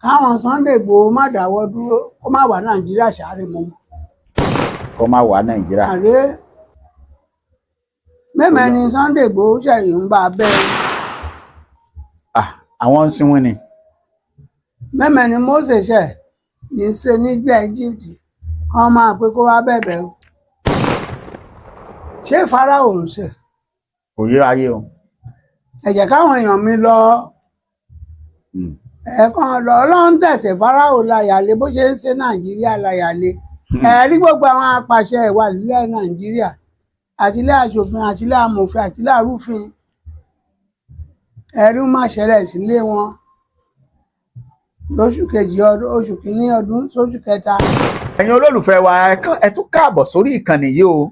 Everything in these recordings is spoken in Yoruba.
káwọn Sunday Igboho má dáwọ́ dúró kó má wà Nàìjíríà ṣàárẹ mọ́ kó má wà Nàìjíríà. àrẹ mẹ́mẹ́ ni Sunday Igboho ṣẹ̀yìn ń bá bẹ́ẹ̀. Àwọn ń sinwin ni. mẹ́mẹ́ ni Moses ṣẹ̀ ní ṣe nílẹ̀ Egypt kán máa pé kó wá bẹ̀bẹ̀ o ṣé Fáráò ń ṣe. Kò yé ayé o. ẹ jẹ́ káwọn èèyàn mi lọ ẹ̀ẹ̀kan lọ Ọlọ́run tẹ̀sẹ̀ Fáráò láyàlé bó ṣe ń ṣe Nàìjíríà láyàlé ẹ̀rí gbogbo àwọn apàṣẹ ìwà nílẹ̀ Nàìjíríà àtìlẹ́ aṣòfin àtìlẹ́ amòfin àtìlẹ́ arúfin ẹ̀rí má ṣẹlẹ̀ sílé wọn lóṣù kejì ọdún oṣù kìíní ọdún sóṣù kẹta. Ẹ̀yin olólùfẹ́ wa ẹ tún káàbọ̀ sórí ìkànnì yìí o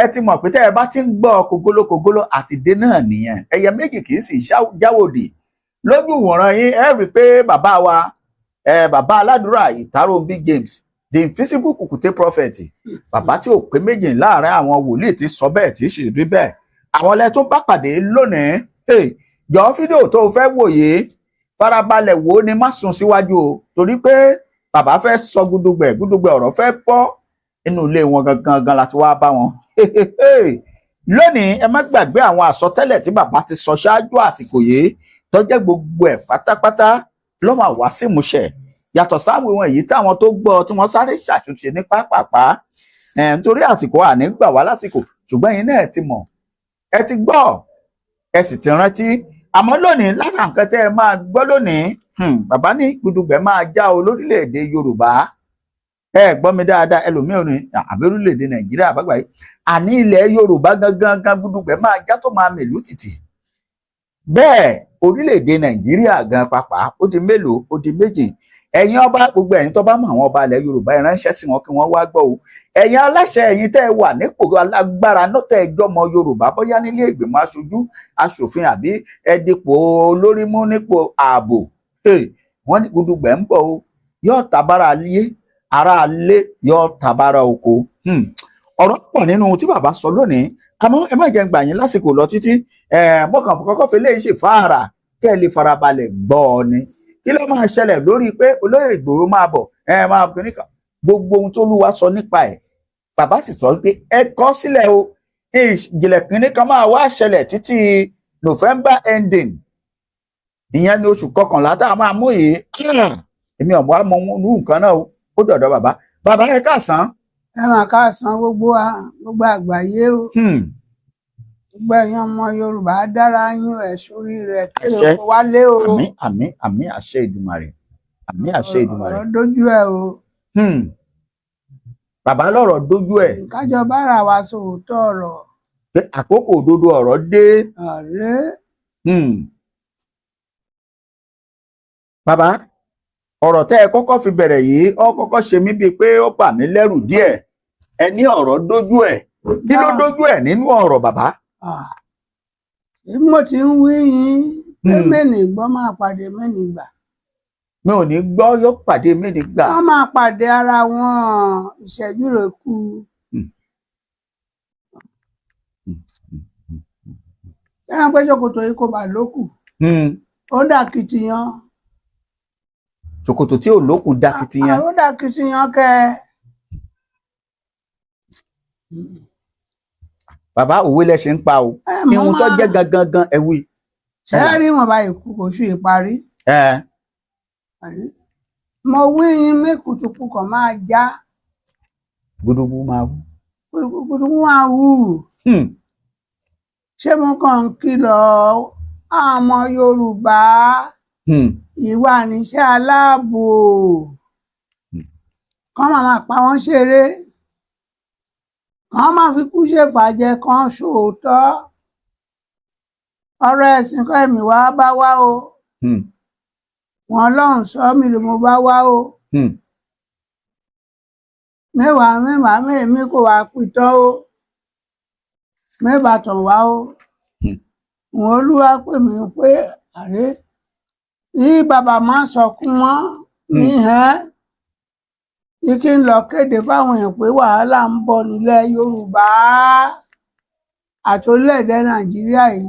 ẹ ti mọ̀ pé tẹ́ ẹ bá ti ń gbọ́ kògólókògóló àtìdé náà nìyẹn ẹyẹ méjì kì í sì jáwòdì lójú ìwòran yín ẹ rí i pé bàbá wa bàbá aládùúrà Ìtàrónbí James the invisible kùkùté prophet bàbá tí ò pé méjì láàrin àwọn wòlíì ti sọ bẹ́ẹ̀ tí sì rí bẹ́ẹ̀ àwọn ilẹ̀ tó bá pàdé lónìí jọ fídíò tó fẹ́ wòye farabalẹ̀ wò ó ní má sùn síwájú o torí pé bàbá fẹ́ sọ gúdúgbẹ̀ ọ̀rọ̀ fẹ́ pọ̀ inú ilé wọn gangan láti wá bá wọn lónìí ẹ má gbàgbé àwọn àsọtẹ́lẹ̀ tí bàbá ti sọ ṣáájú àsìkò yìí tó jẹ́ gbogbo ẹ̀ pátápátá ló máa wá sí ìmúṣẹ yàtọ̀ sáwọn ìwọ̀n èyí táwọn tó gbọ́ tí wọ́n sáré ṣàtúnṣe ní pápápá nítorí àsìkò àní gbà wá lásìkò ṣùgbọ́n yín náà ti mọ̀ ẹ ti gbọ́ ẹ sì ti rántí àmọ́ lónìí lára nǹkan tẹ́ ẹ máa gbọ́ lónìí bàbá ní gbùdùgbẹ̀ máa já o lórílẹ̀‐èdè Yorùbá ẹ gbọ́ mi dáadáa ẹlòmíràn ní àbí orílẹ̀‐èdè Nàìjíríà àbágbà yìí àní ilẹ̀ Yorùbá gangan gbùdùgbẹ̀ máa já tó máa mèlú tìtì bẹ́ẹ̀ orílẹ̀‐èdè Nàìjíríà gan pàápàá ó di mélòó ó di méjì ẹ̀yin ọba gbogbo ẹ̀yin tó bá mọ àwọn ọba ilẹ̀ Yorùbá ẹ ránṣẹ́ sí wọn kí wọ́n wá gbọ́ o ẹ̀yin aláṣẹ ẹ̀yin tẹ́ ẹ wà nípò alágbára nọ́tẹ̀ ẹjọ́ ọmọ Yorùbá bóyá nílé ìgbìmọ̀ aṣojú aṣòfin àbí ẹdípò olórí mú nípò ààbò wọ́n ní gbùdùgbẹ̀ ń bọ̀ o yóò tabára lé ara lé yóò tabára oko ọ̀rọ̀ pọ̀ nínú tí bàbá sọ lónìí àmọ́ ẹ má jẹ́ gbà yín lásìkò lọ títí mọ́kàn kọ́kọ́ fi léyìí ṣèfáàrà kẹ́ ẹ lè farabalẹ̀ gbọ́ ọ ni kí ló máa ṣẹlẹ̀ lórí pé olóyè Ìgbòho máa bọ̀ máa bọ̀ nìkan gbogbo ohun tó lúwa sọ nípa ẹ̀ bàbá sì sọ pé ẹ kọ sílẹ̀ o ìjìnlẹ̀ kìíní kan máa wá ṣẹlẹ̀ títí November ending ìyẹn ní oṣù kọkànlá tá a máa mú yìí èmi ọ̀bọ̀ àmọ́ nǹkan náà ó dọ̀dọ̀ bàbá ẹ káàsán. ẹ máa káàsán gbogbo àgbáyé o gbogbo ẹ̀yin ọmọ Yorùbá dára yín ẹ̀ sórí rẹ̀ kéré kó wálé o. àmín àṣẹ Ìdùmarè àmín àṣẹ Ìdùmarè. ọ̀rọ̀ dójú ẹ̀ o. bàbá lọ́rọ̀ dójú ẹ̀. kájọ bára wa sòótọ́ ọ̀rọ̀. pé àkókò òdodo ọ̀rọ̀ dé. bàbá ọ̀rọ̀ tẹ́ ẹ kọ́kọ́ fi bẹ̀rẹ̀ yìí ó kọ́kọ́ ṣe mí bíi pé ó bà mí lẹ́rù díẹ̀ ẹ ní ọ̀rọ̀ dójú ẹ̀ kí ló dójú ẹ̀ nínú ọ̀rọ̀ bàbá. mo ti ń wí yín pé mẹ́nì gbọ́ máa pàdé mẹ́nì gbà. mi ò ní gbọ́ yóò pàdé mẹ́nì gbà. wọ́n máa pàdé ara wọn ìṣẹ́jú rẹ̀ kù. ẹ̀yàn pé ṣòkòtò yìí kò bá lókù. ó dà kìtìyàn. ṣòkòtò tí ò lókun dà kìtìyàn. ó dà kìtìyàn kẹ́ ẹ. bàbá òwe lẹsẹ ń pa o ihun tó jẹ́ gangan ẹ wí. ṣé rí wọn bá ikú kò sí ìparí. mo wí yín mẹ́kùtùkù kan máa já. gbùdùgbù máa wú. gbùdùgbù máa wú. ṣé mo kàn ń kìlọ̀ ọmọ Yorùbá ìwà níṣẹ́ aláàbò kán máa pa wọ́n ṣeré kàn máa fi kú ṣèfàjẹ kan ṣòótọ́ ọ̀rọ̀ ẹ̀sìn kọ́ ẹ̀mí wá bá wá o wọn Ọlọ́run sọ mí ló mo bá wá o mẹ́wàá mẹ́ẹ̀mí kò wá pìtọ́ o mẹ́bàá tàn wá o wọn Olúwa pè mí pé àrẹ yí bàbá máa sọkún wọn ní kí n lọ kéde fáwọn èèyàn pé wàhálà ń bọ̀ nílẹ̀ Yorùbá àti orílẹ̀-èdè Nàìjíríà yìí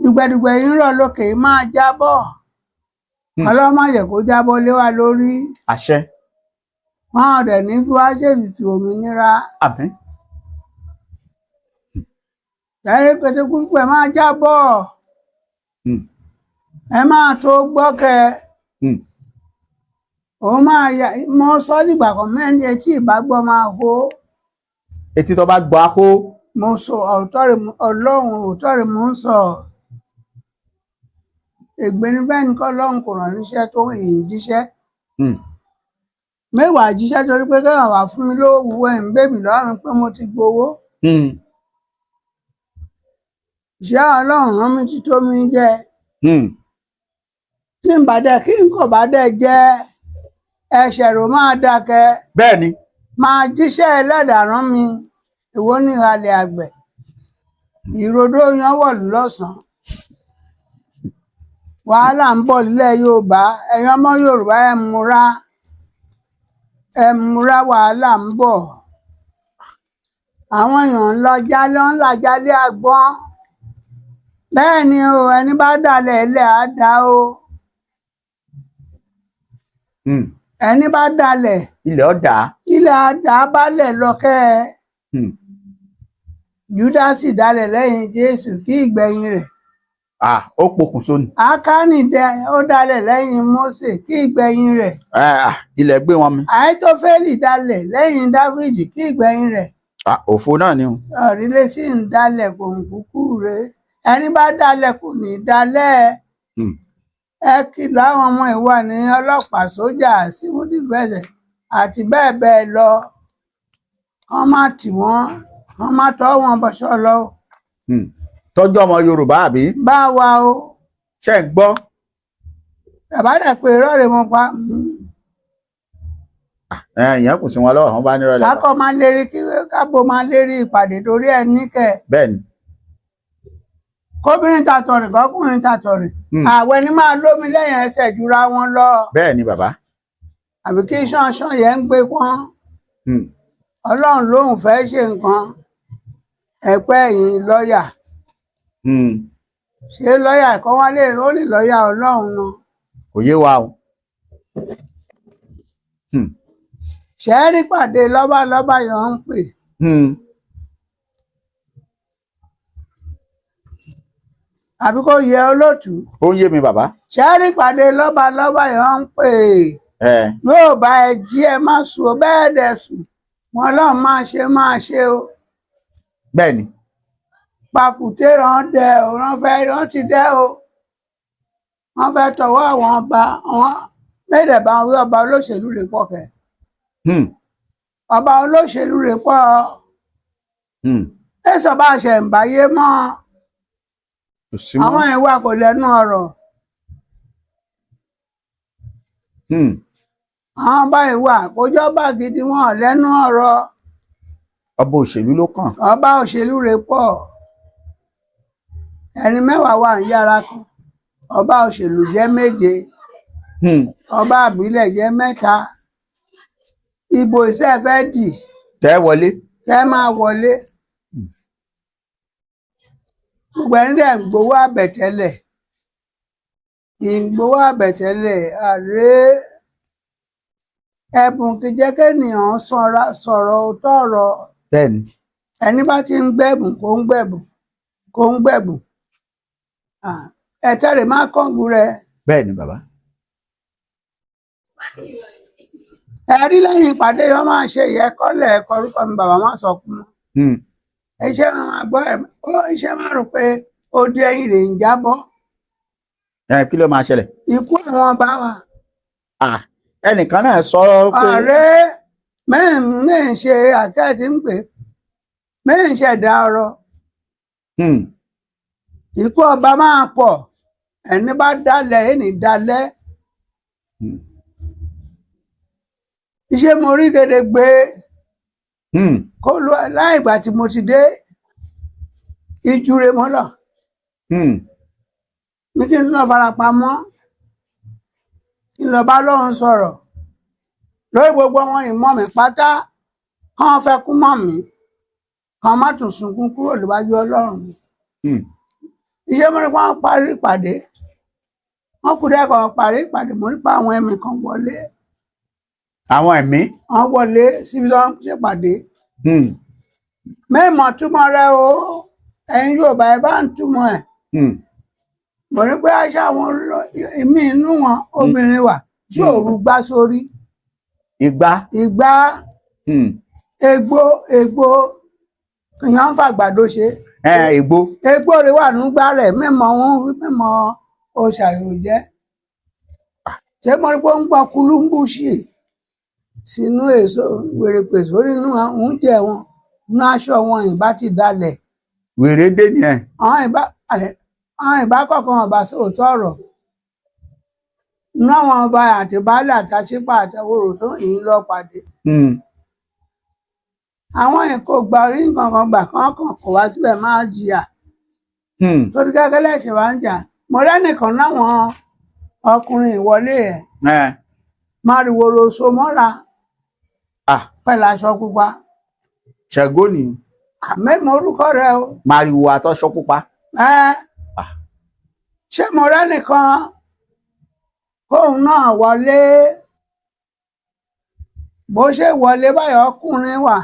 dùgbẹ̀dùgbẹ̀ yìí ń rọ̀ lókè máa jábọ̀ Ọlọ́run má jẹ́ kó jábọ́ lé wa lórí. àṣẹ. Wọn ò dẹ̀ ní fi wá ṣètùtù òmìnira. àmín. Ẹ̀rí pétékùrúkù ẹ máa jábọ̀. Ẹ máa tó gbọ́kẹ́. Òun máa yà mọ sọ nígbà kan mẹ́rin etí ìbágbọ́ máa hó. etí tó bá gbọ́ ahó. Mo sọ Ọlọ́run òótọ́ rẹ̀ mo ń sọ. Ègbénifẹ́ni kọ́ Ọlọ́run kò rán níṣẹ́ tó yìn jíṣẹ́. Mẹ́wàá jíṣẹ́ torí pé kẹ́wàá wà fún mi lówó ẹ̀ ń bèbí lọ́wọ́ mi pé mo ti gbowó. Ìṣẹ́ Ọlọ́run rán mi tító mi jẹ. Tí n bá dẹ kí n kò bá dẹ jẹ ẹ̀ṣẹ̀ rò máa dákẹ́. bẹ́ẹ̀ ni. Máa jíṣẹ́ ẹlẹ́dàá rán mi. Èwo ní ìhàlẹ̀ àgbẹ̀. Ìrodó yan wọ̀lú lọ́sàn-án. Wàhálà ń bọ̀ nílẹ̀ Yorùbá. Ẹ̀yin ọmọ Yorùbá ẹ múra. Ẹ múra wàhálà ń bọ̀. Àwọn èèyàn ń lọ jálé àgbọ́n. Bẹ́ẹ̀ ni o, ẹni bá dalẹ̀ ilẹ̀ á dá o. Ẹni bá dalẹ̀ ilẹ̀ ọ̀dà. ilẹ̀ á dá bálẹ̀ lọ́kẹ́. Júdásì dalẹ̀ lẹ́yìn Jésù kí ìgbẹ̀yìn rẹ̀. ó pokùnso ni. Ákánì ó dalẹ̀ lẹ́yìn Mósè kí ìgbẹ̀yìn rẹ̀. ilẹ̀ gbé wọn mi. Àìtófélì dalẹ̀ lẹ́yìn Dáfídì kí ìgbẹ̀yìn rẹ̀. òfo náà ni o. Ọ̀rílẹ̀ sì ń dalẹ̀ kò ń kúkú rẹ̀. Ẹni bá dalẹ̀ kò ní dalẹ̀. Ẹ kìlọ̀ àwọn ọmọ ìwà ní ọlọ́pàá, sójà, civil defence àti bẹ́ẹ̀ bẹ́ẹ̀ lọ. Wọ́n má tì wọ́n, wọ́n má tọ́ wọn bọ́ṣọ́ lọ. tọ́jú ọmọ Yorùbá àbí. Bá wa o. ṣe ń gbọ́. Bàbá dẹ̀ pé irọ́ rẹ̀ mo pa. ìyẹn kò sí wọn lọ́wọ́ àwọn bá ní rọlẹ̀. Kákọ́ máa lérí kí kábò máa lérí ìpàdé torí ẹ̀ níkẹ̀. bẹ́ẹ̀ ni. Kóbìnrin tàtọ̀rìn kọ́kùnrin tàtọ̀rìn. Àwẹ̀ ni máa lómi lẹ́yìn ẹsẹ̀ jura wọn lọ. bẹ́ẹ̀ ni bàbá. Àbí kí ṣánṣán yẹn ń gbé pọ́n. Ọlọ́run lóhùn fẹ́ ṣe nǹkan. Ẹ̀pẹ́ ẹ̀yìn lọ́ọ̀yà. Ṣé lọ́ọ̀yà kan wá lè lọ́ọ̀yà Ọlọ́run náà? kò yé wa o. Ṣé rí pàdé lọ́balọ́ba yọ̀ ń pè. Àbí kò yẹ olóòtú. ó ń yé mi bàbá. Ṣé rí pàdé lọ́balọ́ba yọ̀ ń pè. Yóò bá ẹ jí ẹ má sùn ó bẹ́ẹ̀ dẹ̀ sùn. Wọn lọ́ọ̀ máa ṣe o. bẹ́ẹ̀ ni. Pàkúté rán dẹ o, rán ti dẹ o. Wọ́n fẹ́ tọwọ́ àwọn ọba wọn mẹ́rẹ̀ bá wí ọba olóṣèlú rẹ̀ pọ̀ kẹ̀. Ọba olóṣèlú rẹ̀ pọ̀. Ẹ̀sọ̀ bá ṣe ń báyé mọ́. Àwọn ìwà kò lẹ́nu ọ̀rọ̀. Àwọn bá ìwà kójọba gidi wọn lẹ́nu ọ̀rọ̀. ọba òṣèlú ló kàn. Ọba òṣèlú rẹ̀ pọ̀. Ẹni mẹ́wàá wà ń yára kan. Ọba òṣèlú jẹ́ 7. Ọba àbílẹ̀ jẹ́ 3. Ìbò iṣẹ́ fẹ́ dì. tẹ́ wọlé. Tẹ́ máa wọlé. Gbogbo ẹni dẹ̀ ń gbowó àbẹ̀tẹ́lẹ̀. Ìgbowó àbẹ̀tẹ́lẹ̀ àrè ẹ̀bùn kì í jẹ́ kéèyàn sọ̀rọ̀ òótọ́ ọ̀rọ̀. bẹ́ẹ̀ ni. Ẹni bá ti ń gbẹ̀bùn kó ń gbẹ̀bùn kó ń gbẹ̀bùn. Ẹ̀tẹ́rẹ̀ máa kọ́ngù rẹ̀. bẹ́ẹ̀ ni bàbá. Ẹ̀rí lẹ́yìn ìpàdé yọ máa ṣe ìyẹ́kọ́lẹ̀ ẹ̀kọ́ orúkọ mi bàbá má sọ kún. Iṣẹ́ máa gbọ́ iṣẹ́ máa rò pé ó dé ẹ̀yìn rẹ̀ ń jábọ́. kí ló máa ṣẹlẹ̀. Ikú àwọn ọba wa. ẹnìkan náà sọ pé. Ààrẹ mẹ́rin ṣe àkẹ́ẹ̀tì ń pè mẹ́rin ṣẹ̀dá ọ̀rọ̀. Ikú ọba máa pọ̀ ẹni bá dalẹ̀ ẹni dalẹ̀. Iṣẹ́ mo rí gedegbe kó lọ láì ìgbà tí mo ti dé ìjúre mọ́lọ̀. Mi kí n lọ farapamọ́ kí n lọ bá Ọlọ́run sọ̀rọ̀ lórí gbogbo wọn ìmọ̀ mi pátá kán fẹ́ kú mọ́ mi kán má tún sunkún kúrò níwájú Ọlọ́run. Iṣẹ́ mo rí wọ́n parí ìpàdé wọ́n kú dẹ́kọ̀ parí ìpàdé mo nípa àwọn ẹ̀mí kan wọlé àwọn ẹ̀mí. wọ́n wọlé síbi tí wọ́n ṣèpàdé Hmm. mẹ́mọ̀ túmọ̀ rẹ̀ o ẹ̀yin Yorùbá ẹ bá ń túmọ̀ ẹ̀ Hmm. mo ní pé àṣà àwọn ìmí inú wọn obìnrin wà tí òru gbá sórí Ìgbà. ìgbà Hmm. egbò èèyàn ń fàgbàdo ṣe Ègbó. egbò rẹ̀ wà nígbà rẹ̀ mẹ́mọ̀ wọn wí mẹ́mọ̀ oṣàyò jẹ́ ṣé mo rí pé ó ń gbọ́ kulúmbùṣì sínú èso wèrèpè sórí inú oúnjẹ wọn inú aṣọ wọn ìbá ti dalẹ̀ Wèrè dé nìyẹn. àwọn ìbá kọ̀ọ̀kan ọba sóòótọ́ ọ̀rọ̀ inú àwọn ọba àti baálé àtàṣípà àtẹwòrò tó yìí lọ pàdé Hmm. àwọn yẹn kò gba orí nǹkan gbà kankan kò wá síbẹ̀ máa jìyà Hmm. torí gẹ́gẹ́ lẹ́sẹ̀ wá ń jà mo rẹ́nìkan láwọn ọkùnrin ìwọlé ẹ̀ máriwòrò so mọ́ra Ah. pẹ̀lú aṣọ pupa Ṣàngó ni. àmẹ́mọ orúkọ rẹ o Màrìwò àtọṣọ pupa. ẹ́ Ah. ṣé mo rẹ́nìkan kóun náà wọlé bó ṣe wọlé báyọ̀ ọkùnrin wà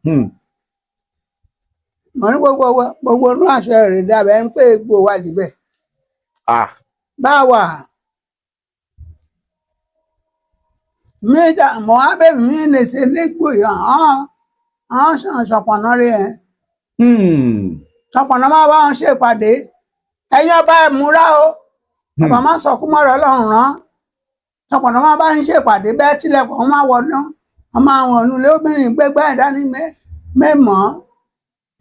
Hmm. mo ní gbogbo inú aṣọ rẹ̀ dàbẹ̀ ń pé egbò wà níbẹ̀ Ah. báwa méjà mọ abẹ́mi mi lè ṣe légbò yàn án sàn ṣọ̀pọ̀nà rẹ̀ ẹ̀ Hmm. ṣọ̀pọ̀nà máa bá wọn ṣèpàdé ẹ̀yin ọba ẹ̀ múra o bàbá má sọ kúmọ̀ rẹ̀ Ọlọ́run rán ṣọ̀pọ̀nà máa bá ń ṣèpàdé bẹ́ẹ̀ tilẹ̀kùn wọn máa wọnú wọn máa wọnú lé obìnrin gbégbá ẹ̀dá ní mẹ́mọ́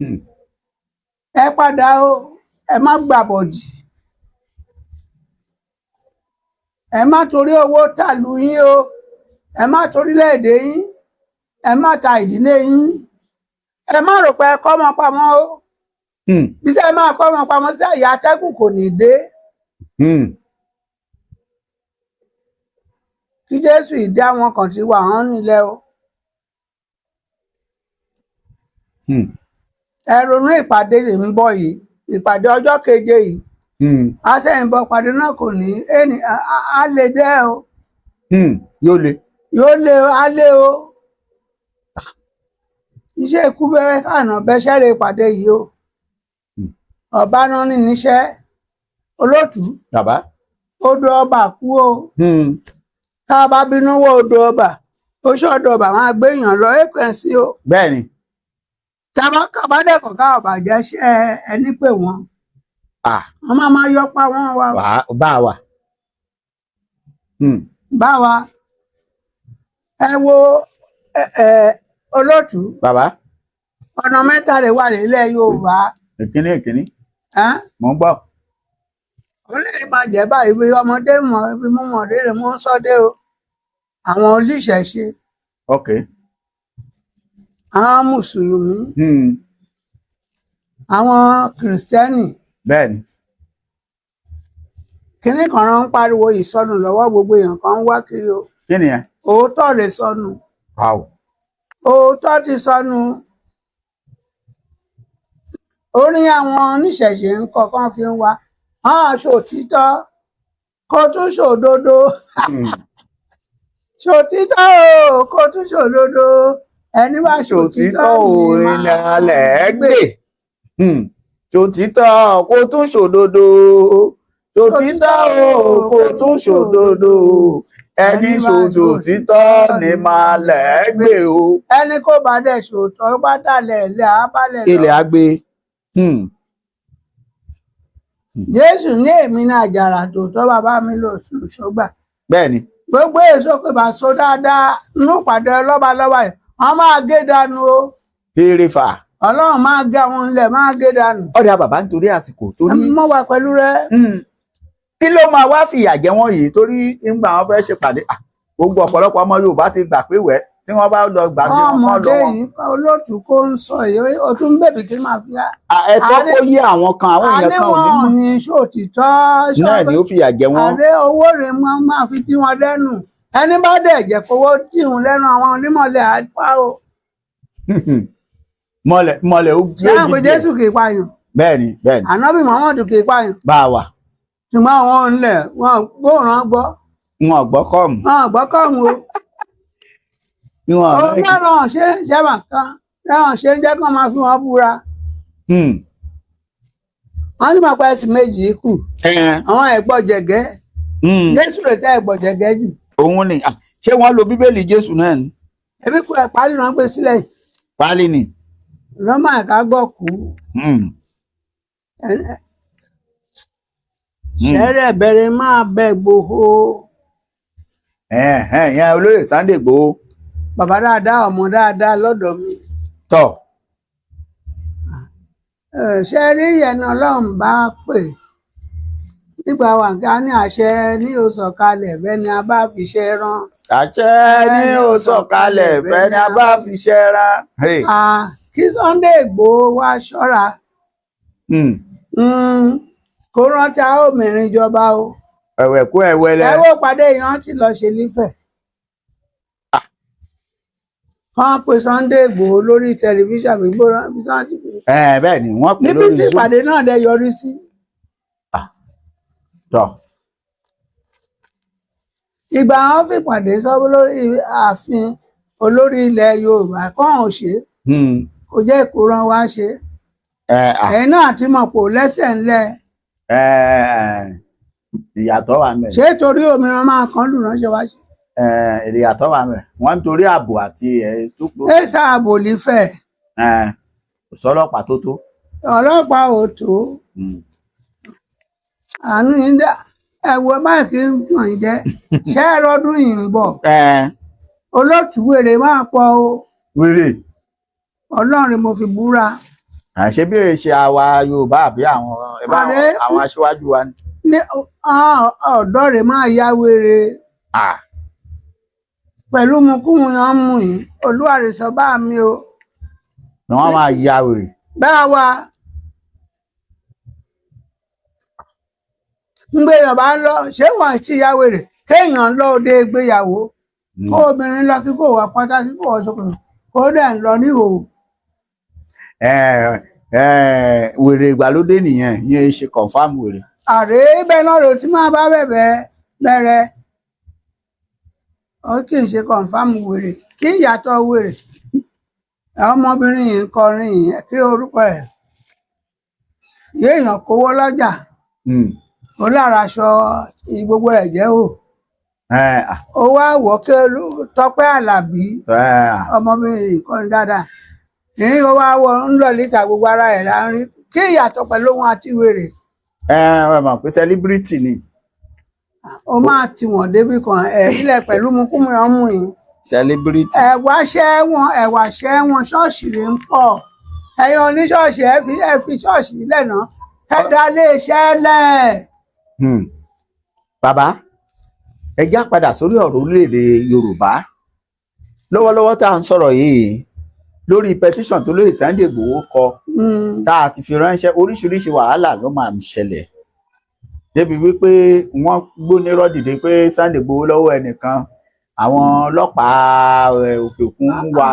Hmm. ẹ padà o ẹ má gbàbọ̀dì ẹ má torí owó tàlú yín o ẹ má torílẹ̀-èdè yín ẹ má ta ìdílé yín ẹ má rò pé ẹ kọ́ ọmọ pamọ́ o Hmm. bí sẹ́ máa kọ́ ọmọ pamọ́ sí àyà atẹ́gùn kò ní dé Hmm. kí Jésù ìdí àwọn kan ti wà hàn nílẹ̀ o Hmm. ẹ ronú ìpàdé yìí ń bọ̀ yìí ìpàdé ọjọ́ keje yìí Hmm. àṣẹyìnbọ̀ ìpàdé náà kò ní á lè dẹ́ o Hmm. Yóò le. yóò lé o á lé o iṣẹ́ ikú bẹ́rẹ́ kànáà bẹ́sẹ̀rẹ̀ ìpàdé yìí o ọba náà ní níṣẹ́ olótù Bàbá. odò ọba kú o Hmm. tá a bá bínú wọ odò ọba ó ṣọdọ ọba máa gbé èèyàn lọ èèpẹ̀ sí o Bẹ́ẹ̀ni. kábàdẹ́kọ̀ ká ọba jẹ́ṣẹ́ ẹni pé wọ́n Ah. wọ́n máa yọpa wọn wa Bá a wà. Hmm. báwa ẹ wo olótù Bàbá. ọ̀nà mẹ́ta rẹ̀ wà nílẹ̀ Yorùbá Ìkíní. ẹ́n? Mo ń gbọ́. ó lè máa jẹ́ báyìí bí ọmọdé mọ̀ bí mo mọ̀ rere mo ń sọ́dé o àwọn oníṣẹ̀ṣe Ok. àwọn mùsùlùmí Hmm. àwọn kìrìsìtẹ́nì Bẹ́ẹ̀ni. kínní kan rán ń pariwo ìsọnù lọ́wọ́ gbogbo èèyàn kan ń wá kiri o Kí ni ẹ? òótọ́ rẹ̀ sọnù Wow. òótọ́ ti sọnù orí àwọn oníṣẹ̀ṣe ń kọ̀ọ̀kan fi ń wá ṣòtítọ́ kó tún ṣòdodo Hmm. ṣòtítọ́ o kó tún ṣòdodo ẹni bá Ṣòtítọ́ ṣòtítọ́ orin ni alẹ́ gbè. Hmm. Ṣòtítọ́ kó tún ṣòdodo. Ṣòtítọ́ o kó tún ṣòdodo. Ẹni ṣòtítọ́ ni máa lẹ̀ gbè o. ẹni kó bá dẹ̀ ṣòótọ́ bá dàlẹ̀ ilẹ̀ abálẹ̀ lọ. Ilẹ̀ àgbè. Hmm. Jésù ní èmi ní àjàrà tòótọ́ bàbá mi lò ṣògbà Bẹ́ẹ̀ni. gbogbo èso pé bá so dáadáa nínú ìpàdé lọ́balọ́ba yìí wọ́n máa gé dànù o Fèrè fà. Ọlọ́run máa gé àwọn ilẹ̀ máa gé dànù. Ọ̀dà bàbá nítorí àsìkò torí. Mo wà pẹ̀lú rẹ. Kí ló máa wá fìyà jẹ wọ́n yìí torí nígbà wọn fẹ́ ṣèpàdé gbogbo ọ̀pọ̀lọpọ̀ ọmọ Yorùbá ti gbà pé wẹ́ tí wọ́n bá lọ gbà ní wọn kọ́ ọmọdé lọ́wọ́. yìí olóòtú kó ń sọ yìí o tún bèbí kí n máa fi á. Ẹ̀tọ́ kó yé àwọn kan àwọn èèyàn kan ò ní mọ̀. àníwọ̀n ní ṣòtítọ́ Náà ni ó fìyà jẹ wọ́n. àdé owó rẹ̀ máa fi tí wọn lẹ́nu ẹni bá dẹ̀ jẹ́ kówó tí wọn lẹ́nu àwọn onímọ̀lẹ̀ àpá o. mọ̀lẹ̀ ó gbé sáà pé Jésù kì í pààyàn bẹ́ẹ̀ni ànábì Muhammadu kì í pààyàn bá a wà. ṣùgbọ́n àwọn ńlẹ̀ wọn gbóòràn gbọ́ wọn gbọ́ kọ́ọ̀mù wọn gbọ́ kọ́ọ̀mù o. wọn òun náà lọ́wọ́ ṣe ṣẹ́bà kan láwọn ṣe ń jẹ́ kán máa fi wọn búra. wọ́n sì máa pa ẹ̀sìn méjì kù àwọn ẹ̀gbọ́jẹ̀gẹ́ Jésù lè tẹ́ ẹ̀gbọ́jẹ̀gẹ́ jù. òun ni ṣé wọ́n lo bíbélì Jésù náà ni. ẹbí kú ẹ̀ pálí náà gbé sílẹ̀ pálí ni. lọ́mọ ẹ̀ka gbọ́ kú. ṣẹ́rẹ̀ bẹ̀rẹ̀ máa bẹ Ìgbòho. ìyẹn olóyè Sunday Ìgbòho. bàbá dáadáa ọmọ dáadáa lọ́dọ̀ mi. tọ́ ṣe rí ìyẹn Ọlọ́run bá pè nígbà wà ká ní àṣẹ ní ó sọ̀kalẹ̀ fẹ́ni a bá fi ṣe rán. àṣẹ ní ó sọ̀kalẹ̀ fẹ́ni a bá fi ṣe rán. kí Sunday Ìgbòho wá ṣọ́ra kó rántí a ó mìíràn ìjọba o. ẹ̀wẹ̀ kú ẹ̀wẹ̀ lẹ. ẹ wo pàdé èèyàn ti lọ ṣe lífẹ̀. wọ́n pe Sunday Ìgbòho lórí tẹlifíṣàn gbígbóná bí wọ́n ti pè. bẹ́ẹ̀ ni wọ́n pè lórí níbi tí ìpàdé náà dé yọrí sí. tọ́ ìgbà wọn fìpàdé sọ lórí ààfin olórí ilẹ̀ Yorùbá kọ́hún ṣe kò jẹ́ ìkóran wá ṣe. ẹ̀yin náà ti mọ̀ pò lẹ́sẹ̀ ńlẹ̀. ìyàtọ̀ wà mẹ́. ṣé torí òmìnira máa kan lù ránṣẹ́ wá ṣe. ìyàtọ̀ wà mẹ́ wọ́n ń torí ààbò àti tó pọ̀. ẹ ṣàbò lífẹ̀. kò sọ́lọ́pàá tó tó. ọlọ́pàá ò tó. àánú yín dá ẹ̀wọ̀ máìkì ń dùn yín jẹ́ ṣé ẹ rọdún yìí ń bọ̀. olóòtú wèrè máa pọ̀ o. wèrè. Ọlọ́run mo fi búra. ṣé bí ṣe àwa Yorùbá àbí àwọn aṣíwájú wa ni. ní ọ̀dọ́ rẹ̀ máa ya wèrè. pẹ̀lú mukúmu yẹn mú yín Olúwarẹ̀ sọ bá mi o. ni wọ́n máa ya wèrè. bá wa ń gbé Yorùbá ń lọ ṣé wọ́n ti ya wèrè kéèyàn lọ òde ìgbéyàwó kó obìnrin lọ kí kò wá pátá kí kò wá sókè kó dẹ̀ ń lọ ní ìhòòhò. wèrè ìgbàlódé nìyẹn yẹn ṣe confam wèrè. àrè ibẹ̀ náà ló ti máa bá bẹ̀rẹ̀ ó kì í ṣe confam wèrè kí ìyàtọ̀ wèrè ọmọbìnrin yìí ń kọrin yìí kí orúkọ ẹ̀ yéèyàn kówó lọ́jà ó lára aṣọ gbogbo ẹ̀ jẹ́ o ó wá wọ́ kí Tọ́pẹ́ Àlàbí ọmọbìnrin yìí kọrin dáadáa ní ó wá wọ ń lọ níta gbogbo ara ẹ̀ láàrin kí ìyàtọ̀ pẹ̀lú òun àti wèrè. ẹ mọ̀ pé celebrity ni. ó máa tì wọ́n débi kan nílẹ̀ pẹ̀lú mukúmu ọmú yìí. celebrity. ẹ̀wà ṣẹ́wọ̀n ṣọ́ọ̀ṣì lè ń pọ̀ ẹ̀yin oníṣọ́ọ̀ṣì ẹ fi ṣọ́ọ̀ṣì lẹ́nà ẹ dá lé iṣẹ́ lẹ̀. bàbá ẹ já padà sórí ọ̀rọ̀ orílẹ̀-èdè Yorùbá lọ́wọ́lọ́wọ́ tá à ń sọ̀rọ̀ yìí lórí petition tó lóye Sunday Igboho kọ tá a ti fi ránṣẹ́ oríṣiríṣi wàhálà ló máa ń ṣẹlẹ̀ débi wípé wọ́n gbónírọ́ dìde pé Sunday Igboho lọ́wọ́ ẹnìkan àwọn ọlọ́pàá òkè òkun ń wá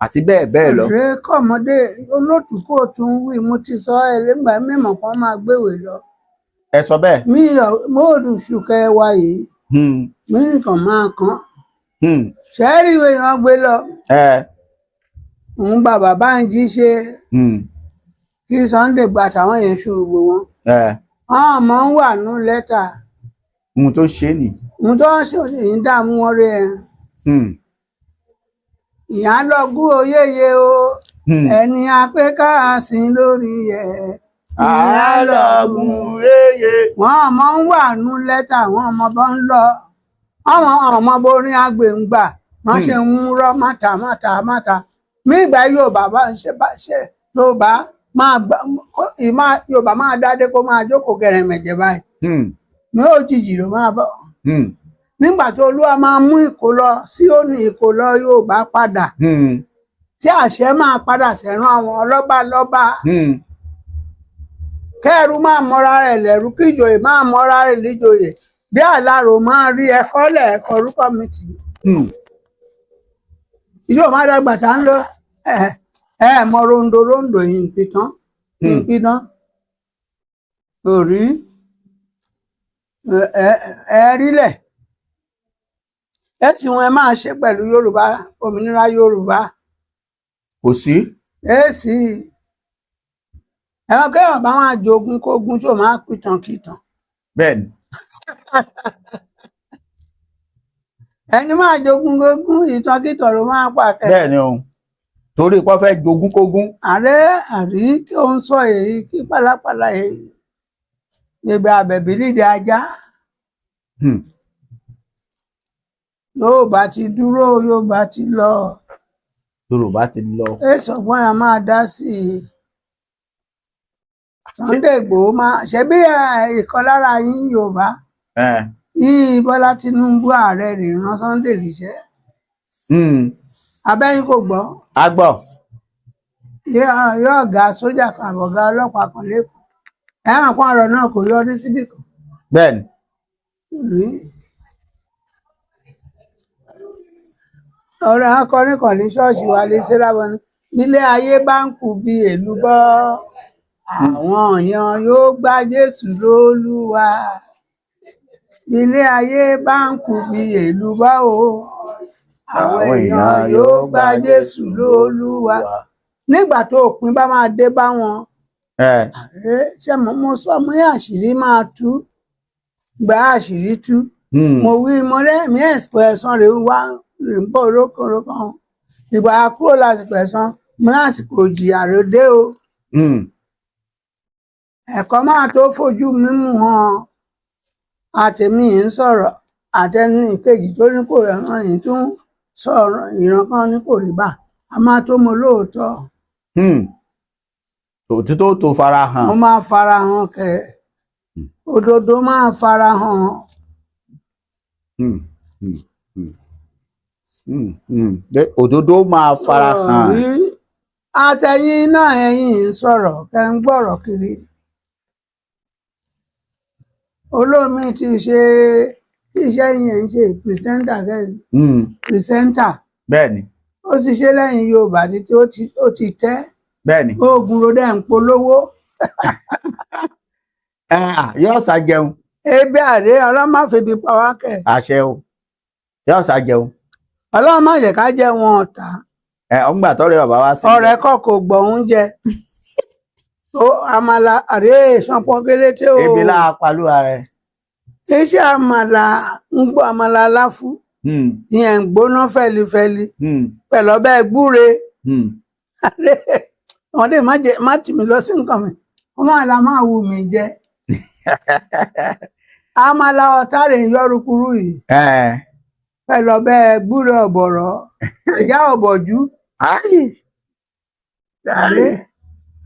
àti bẹ́ẹ̀ bẹ́ẹ̀ lọ. ọ̀rẹ́ kọ́mọdé olótùú kò tún wí mo ti sọ ẹlẹ́gbàá mímọ̀ kan máa gbéwèé lọ. ẹ sọ bẹ́ẹ̀. móòdù ṣùkẹ́ wa yìí mí nìkan máa kàn ṣẹ́ẹ́rì ìwé yẹn gbé lọ. òun bá bàbá ń jí ṣe kí Sunday gba àtàwọn yẹn ṣùgbọ́ wọn. àwọn ọmọ ń wà ní lẹ́tà. ohun tó ṣe nì. ohun tó ń ṣe òyìn dààmú wọn rẹ. ìyá lọ gún oyéye o ẹni apẹ káàsìn lórí ẹ. ìyá lọ gún oyéye. wọn ọmọ ń wà ní lẹ́tà wọn ọmọ bá ń lọ àwọn ọmọ borin agbèǹgbà wọn ṣe ń rọ mátà. nígbà Yorùbá Yorùbá máa dádé kó máa jókòó gẹrẹmẹjẹ báyìí ní òjijì ló máa bọ nígbà tó Olúwa máa mú ìkólọ Síónì ìkólọ Yorùbá padà tí àṣẹ máa padà sẹ́rán àwọn ọlọ́ba kẹ́rù máa mọ́ra rẹ̀ lẹ́rú kí ìjòyè máa mọ́ra rẹ̀ líjòyè bí àlárò máa rí ẹ̀kọ́ lẹ́ẹ̀kọ́ orúkọ mi tì yóò má dàgbà tá ń lọ mọ rondo yìí nǹkan orí ẹ rílẹ̀ ẹ̀sìn wọn ẹ máa ṣe pẹ̀lú Yorùbá òmìnira Yorùbá kò sí. èsì ẹ̀rọ kẹ́yọ̀ bá máa jogún kógún tó máa pìtàn kìtàn bẹ́ẹ̀ni. ẹni máa jogún kógún ìtàn kìtàn ló máa pàkẹ́. bẹ́ẹ̀ni o torí pé wọ́n fẹ́ jogún kógún. ààrẹ àrí kí ó ń sọ èyí kí pàlápàlà èyí bèbè àbẹ̀bí lídìí ajá Yorùbá ti dúró Yorùbá ti lọ. Yorùbá ti lọ. èso fún ẹ máa dá sí i. Sunday Igboho máa ṣe bí ìkan lára yín Yorùbá yìí Bọ́lá Tinubu ààrẹ rè rán Sunday níṣẹ́. Abẹ́yìn kò gbọ́. A gbọ́. Yóò ọ̀gá sójà kan àbọ̀gá ọlọ́pàá kan lẹ́kọ̀ọ́. Ẹ̀wọ̀n kan ọ̀rọ̀ náà kò yọrí síbì kan. Bẹ́ẹ̀ni. Ọ̀rọ̀ akọrin kan ní ṣọ́ọ̀ṣì wa lè ṣe lábọ́ ní nílé ayé bá ń kù bí èlùbọ́ àwọn èèyàn yóò gba Jésù lólúwa. Nílé ayé bá ń kù bí èlùbọ́ o àwọn èèyàn yóò gba Jésù lólúwa. Nígbà tó òpin bá máa dé bá wọn ṣe mo sọ mo ní àṣírí máa tú gba àṣírí tú. Mo wí mo rẹ́mi ẹ̀sán rẹ̀ wá rè ń bọ̀ rókànrókàn ìgbà kúrò lásìkò ẹ̀san mo ní àsìkò ìjìyà rẹ̀ dé o. Ẹ̀kọ́ máa tó fojú mímú hàn àtẹ̀mí ń sọ̀rọ̀ àtẹnu ìkejì tó ní kò rẹ̀ràn yìí tún sọ̀rọ̀ ìran kan ní kò rí bá a máa tó mọ lóòótọ́. Òtítọ́ tó fara hàn. Mo máa fara hàn kẹ òdodo máa fara hàn. Òdodo máa fara hàn. Àtẹ̀yìn náà ẹ̀yin ń sọ̀rọ̀ kẹ́ ń gbọ́rọ̀ kiri. Olómi ti ṣe iṣẹ́ yẹn ń ṣe pìrìsẹ́ńtà kẹ́yìn. Pìrìsẹ́ńtà. Bẹ́ẹ̀ni. Ó ti ṣe lẹ́yìn Yorùbá títí ó ti tẹ́. Bẹ́ẹ̀ni. Oògùn ló dẹ̀ ń polówó. Yóò sá jẹun. Ebi àrè ọlọ́mọ febi pa wá kẹ̀. Àṣẹ o. Yóò sá jẹun. Ọlọ́mọ yẹ ká jẹ wọn ọ̀tá. Ọgbà tọrẹ bàbá wá sí. Ọ̀rẹ́ kọ́ kò gbọ́ oúnjẹ. Ó àmàlà àrè sanpọ̀ kélété o. Ebi láà palúwa rẹ. Iṣẹ́ àmàlà ń gbọ́ àmàlà aláfú. Ìyẹn ń gbóná fẹ́lifẹ́li. Pẹ̀lú ọbẹ̀ gbúre. Wọ́n dé má tì mí lọ sí nǹkan mi. Wọ́n máa la máa wù mí jẹ. Àmàlà ọ̀tá rè ń yọrùkúrú yìí. Pẹ̀lú ọbẹ̀ gbúre ọ̀bọ̀rọ̀. Ìjà ọ̀bọ̀jú.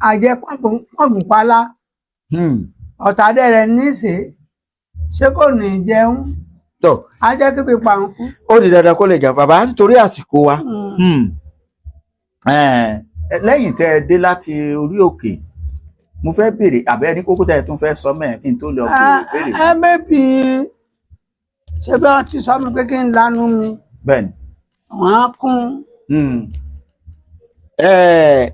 Àjẹ pọ̀gùn pálá. Ọ̀tá dẹ̀rẹ̀ níṣe. Ṣé kò ní jẹun? A jẹ́ kí pípa ń kú. Ó di dandan kó lè jà bàbá nítorí àsìkò wa. Lẹ́yìn tẹ́ ẹ dé láti orí òkè mo fẹ́ béèrè àbẹ́ ní kókó tẹ́ ẹ tún fẹ́ sọ mẹ́ẹ̀ kí n tó lọ béèrè. Ẹ bẹ́bí ṣé bí wọ́n ti sọ mi pé kí n lanu mi. Bẹ́ẹ̀ni. Wọ́n á kún.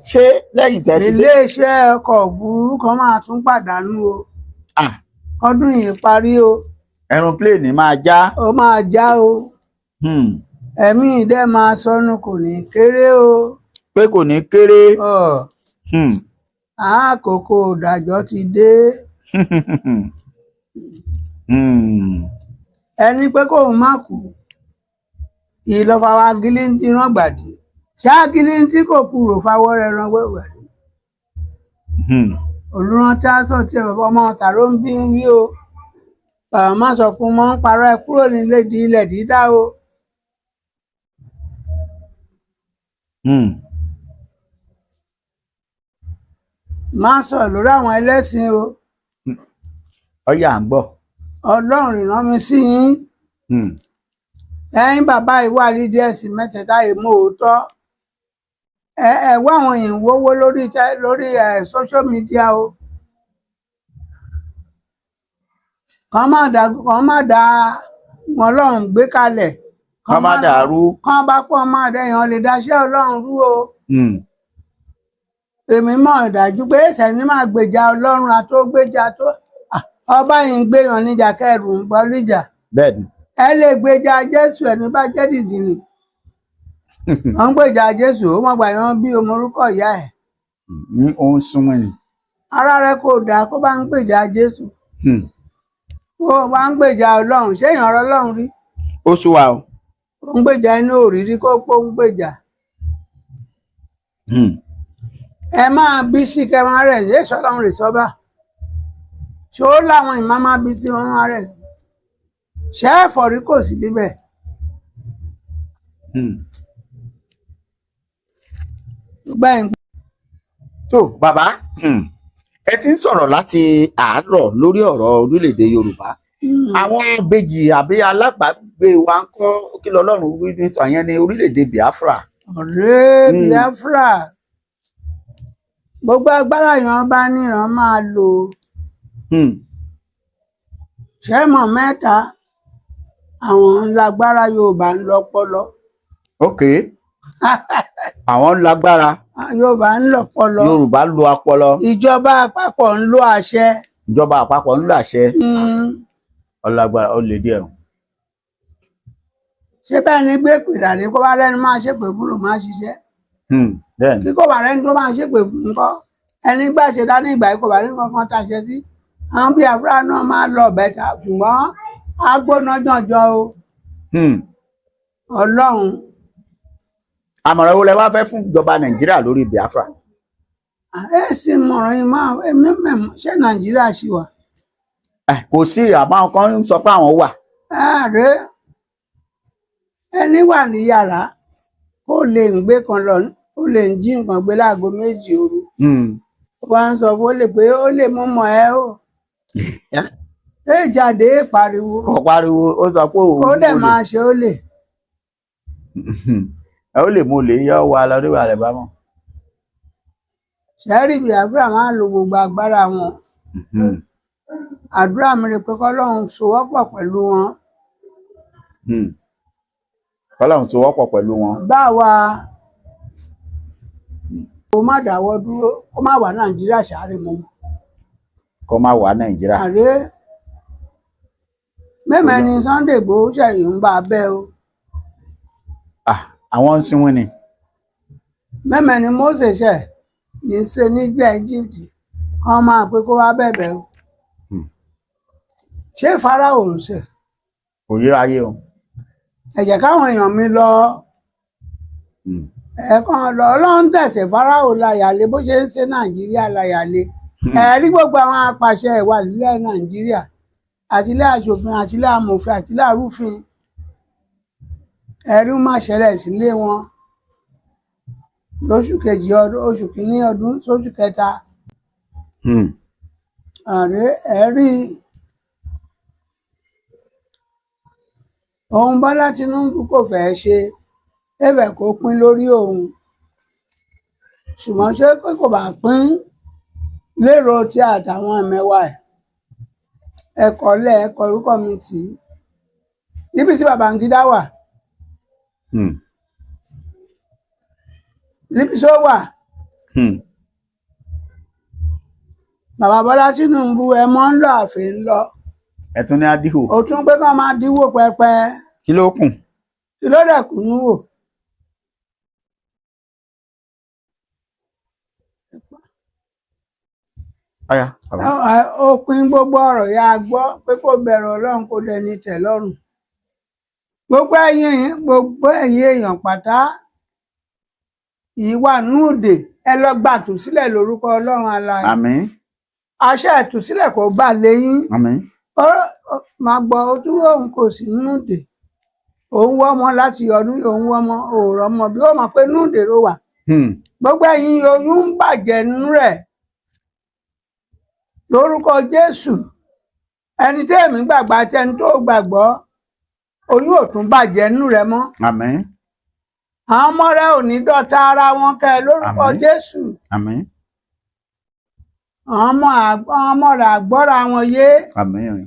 Ṣé lẹ́yìn tẹ́ ẹ ti dé. Ilé-iṣẹ́ ọkọ̀ òfurufú kan máa tún pàdánù o. Ọdún yìí parí o. Aeroplane máa já. Ó máa já o. Ẹ̀mí ìdẹ́ máa sọnù kò ní kéré o. Pé kò ní kéré. Àkókò ìdájọ́ ti dé. Ẹni pé kóun má kú ìlọ́fà wa gílíntì rán gbàdì ṣáà gílíntì kò kúrò fáwọ́ rẹ̀ rán wẹ́wẹ́. Olùrántí aṣọ tí bàbá ọmọ tàró ń bí ń wí o. Bàbá má sọ fún mọ́ ń parọ́ ẹ kúrò nílé di ilẹ̀ dídá o. Má sọ lórí àwọn ẹlẹ́sìn o. Ọyà ń gbọ́. Ọlọ́run ìran mi sí yín. Ẹ̀yin bàbá ìwà lídìí ẹ̀sìn mẹ́tẹ̀ẹ̀ta èmo òótọ́. Ẹ wá àwọn èèyàn wówó lórí social media o. Kàn má dá wọn Ọlọ́run gbé kalẹ̀. Kàn má dàrú. Kàn bá pọ̀ máa dẹ̀yàn lè dáṣẹ́ Ọlọ́run rú o. Èmi mọ̀ dájú pé ẹ̀sẹ̀ ní máa gbèjà Ọlọ́run àtógbèjà tó ọba yìí ń gbéyàn níjà kẹrù ń bọ níjà bẹ́ẹ̀ ni ẹ lè gbèjà Jésù ẹni bá jẹ́ dìdìrì wọ́n ń gbèjà Jésù ó mọ̀gbà yẹn bí ọmọ orúkọ ìyá ẹ̀ ní òun súnmọ́ ni. ara rẹ kò dáa kó bá ń gbèjà Jésù kó bá ń gbèjà Ọlọ́run ṣéyàn ọ̀rọ̀ Ọlọ́run rí ó sú wa o. ó ń gbèjà inú òrírí kó pó ń gbèjà ẹ máa bí sí kẹ máa rẹ̀ ṣé sọ́lọ́run rè sọ́bà ṣó láwọn ìmọ̀ máa bí sí wọn máa rẹ̀ ṣé ẹ̀fọ́rí kò sí níbẹ̀ gbẹ̀yìn. tó bàbá ẹ ti ń sọ̀rọ̀ láti àárọ̀ lórí ọ̀rọ̀ orílẹ̀-èdè Yorùbá àwọn bèjì àbí alábàágbé wa ń kọ́ kí lọ́lọ́run wí nítorí àyẹn ní orílẹ̀-èdè Biafra. ọ̀rẹ́ Biafra gbogbo agbára yan bá níran máa lò ṣẹ́mọ̀ mẹ́ta àwọn lágbára Yorùbá ń lọ́pọlọ. ok àwọn lágbára Yorùbá ń lọ́pọlọ. Yorùbá ń lo ọpọlọ. ìjọba àpapọ̀ ń lo àṣẹ. ìjọba àpapọ̀ ń lo àṣẹ. ọlágbára ó lè díẹ̀. ṣé bẹ́ẹ̀ ni gbé pèdà ní kó bá lẹ́nu máa ṣépè fúrò máa ṣiṣẹ́. kí kò bá lẹ́nu tó máa ṣépè fún nǹkan ẹni gbà ṣe dání ìgbà yìí kò bá ní kankan tàṣẹ sí. àwọn Biafra náà máa lọ bẹ́tà ṣùgbọ́n á gbóná jànjọ o. Ọlọ́run. àmọ̀ràn wo lẹ wá fẹ́ fún ìjọba Nàìjíríà lórí Biafra. ẹ sì mọ̀ràn yìí máa ṣé Nàìjíríà ṣì wà. kò sí àmọ́ kan ń sọ pé àwọn wà. ààrẹ ẹni wà ní yàrá kó lè ń gbé kan lọ ó lè ń jí nǹkan gbé láago 2 òru. wá ń sọ fún ó lè pé ó lè mú mọ ẹ o. ẹ jáde pariwo. kò pariwo ó sọ pé òun. ó dẹ̀ máa ṣe ó lè. ó lè mú lè yọ wa lọ nígbà rẹ bá mọ. ṣẹ́rí Biafra máa ń lo gbogbo agbára wọn. àdúrà mi rè pé kọ́lọ́run sowọ́pọ̀ pẹ̀lú wọn. kọ́lọ́run sowọ́pọ̀ pẹ̀lú wọn. báwa kó má dáwọ́ dúró kó má wà Nàìjíríà ṣàárẹ̀ mọ́. kó má wà Nàìjíríà. ààrẹ mẹ́mẹ́ ni Sunday Igboho ṣẹ̀yìn ń bá a bẹ́ o. àwọn ń sinwó ni. mẹ́mẹ́ ni Moses ṣẹ̀ ní ṣe nílẹ̀ Egypt kán máa pé kó wá bẹ̀bẹ̀ o. ṣé Fáráò ń ṣe. kò yé ayé o. ẹ jẹ́ káwọn èèyàn mi lọ ẹ̀ẹ̀kan lọ Ọlọ́run tẹ̀sẹ̀ Fáráò láyàlé bó ṣe ń ṣe Nàìjíríà láyàlé rí gbogbo àwọn apàṣẹ ìwà nílẹ̀ Nàìjíríà àtìlẹ́ aṣòfin àtìlẹ́ amòfin àtìlẹ́ arúfin ẹ̀rí máa ṣẹlẹ̀ sílé wọn lóṣù kejì ọdún oṣù kìíní ọdún sóṣù kẹta ààrẹ ẹ̀rí ohun Bọ́lá Tinubu kò fẹ́ ṣe ẹ̀fẹ̀ kó pín lórí òun ṣùgbọ́n ṣé kò bá pín lérò tí àtàwọn ẹ̀mẹ́wà ẹ̀kọ́ lẹ́ẹ̀kọ́ orúkọ mi tì í níbi tí Babangida wà níbi tí ó wà bàbá Bọ́lá Tinubu ẹ mọ́ ń lọ àfẹ́ ń lọ ẹ tún ní adíhò ó tún pé kán máa díwò pẹpẹ kí ló kùn kí ló dẹ̀ kùn ún wò. Òpin gbogbo ọ̀rọ̀ ya gbọ́ pé kó bẹ̀rù Ọlọ́run kó dẹni tẹ̀ lọ́rùn. Gbogbo ẹ̀yin èèyàn pátá ìwà núùdè ẹ lọ gbà tú sílẹ̀ lórúkọ Ọlọ́run alààyè. Àmín. Àṣẹ ìtúsílẹ̀ kò bá lẹ́yìn. Àmín. Máa gbọ́ ojú òun kò sí núùdè. Òun wọ́ ọmọ láti ọdún òun wọ́ ọmọ òòrọ̀ ọmọ bí ó mọ̀ pé núùdè ló wà. Gbogbo ẹ̀yin oyún ń bàjẹ́ nínú rẹ̀. Lórúkọ Jésù ẹni tí èmi gbàgbọ́ àti ẹni tó gbàgbọ́ oyún ò tún bàjẹ́ nínú rẹ̀ mọ́. Àmín. Àwọn ọmọ rẹ ò ní dọ̀tá ara wọn kẹ́ lórúkọ Jésù. Àmín. Àwọn ọmọ rẹ àgbọ́ra wọn yé. Àmín.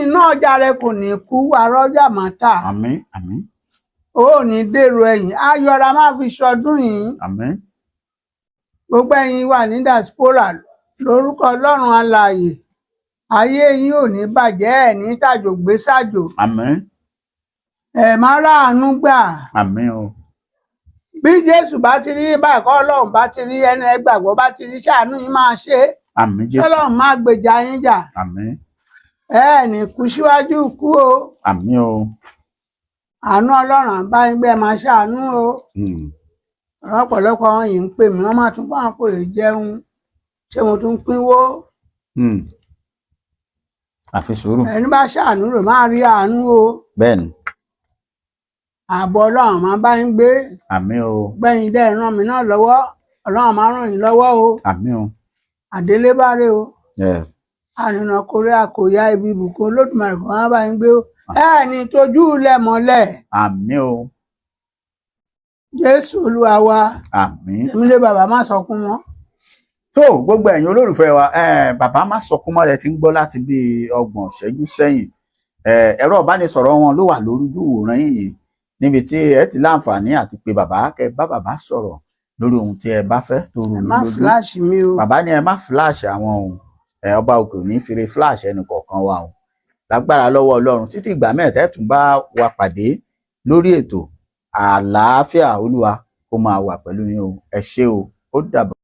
Iná ọjà rẹ kò ní kú arọ́jà máa tà. Àmín. Àmín. Ó ní dèrò ẹ̀yìn ayọ̀ra máa fi ṣọdún yìí. Àmín. Gbogbo ẹ̀yin wà ní diaspora lórúkọ Ọlọ́run alààyè ayé yín ò ní bàjẹ́ ẹ̀ ní tàjò gbé sàjò àmín ẹ̀ má ráàánú gbà àmín o bí Jésù bá ti rí báyìí kọ́ Ọlọ́run bá ti rí ẹni ẹgbàgbọ́ bá ti rí ṣàánú yín máa ṣe àmín Jésù Ọlọ́run má gbèjà yín jà àmín ẹ ní kú síwájú kú o àmín o àánú Ọlọ́run á bá yín gbé máa ṣàánú o ọ̀pọ̀lọpọ̀ àwọn yìí ń pè mí wọ́n máa tún bá wọn kò jẹun ṣé mo tún pínwó àfi sùúrù ẹni bá ṣàánú rẹ̀ máa rí àánú o bẹ́ẹ̀ ni ààbò Ọlọ́run máa bá yín gbé àmín o gbẹ̀yìn dẹ́ ràn mí náà lọ́wọ́ Ọlọ́run máa ràn yín lọ́wọ́ o àmín o àdélébáre o yes àrìnà kórè àkòyá ibi ìbùkún Olódùmarè kan máa bá yín gbé o ẹ ní tójú ilẹ̀ mọ́lẹ̀ àmín o Jésù Olúwa wa àmín èmi lé bàbá má sọkún mọ́. tó gbogbo ẹ̀yin olólùfẹ́ wa bàbá má sọkún mọ́ rẹ ti ń gbọ́ láti bí 30 ìṣẹ́jú sẹ́yìn ẹ̀rọ ìbánisọ̀rọ̀ wọn ló wà lórí ìwòran yìí níbi tí ẹ ti láǹfààní àti pé bàbá kẹ́ bá bàbá sọ̀rọ̀ lórí ohun tí ẹ bá fẹ́ tó rú ẹ mi má lójú flash mi o bàbá ní ẹ má flash àwọn ohun ọba òkè ní fèrè flash ẹnì kọ̀ọ̀kan wa o lágbára lọ́wọ́ Ọlọ́run títí ìgbà mẹ́ta ẹ tún bá wa pàdé lórí ètò àlàáfíà Olúwa kó máa wà pẹ̀lú yín o ẹ ṣé o ó dàbọ̀.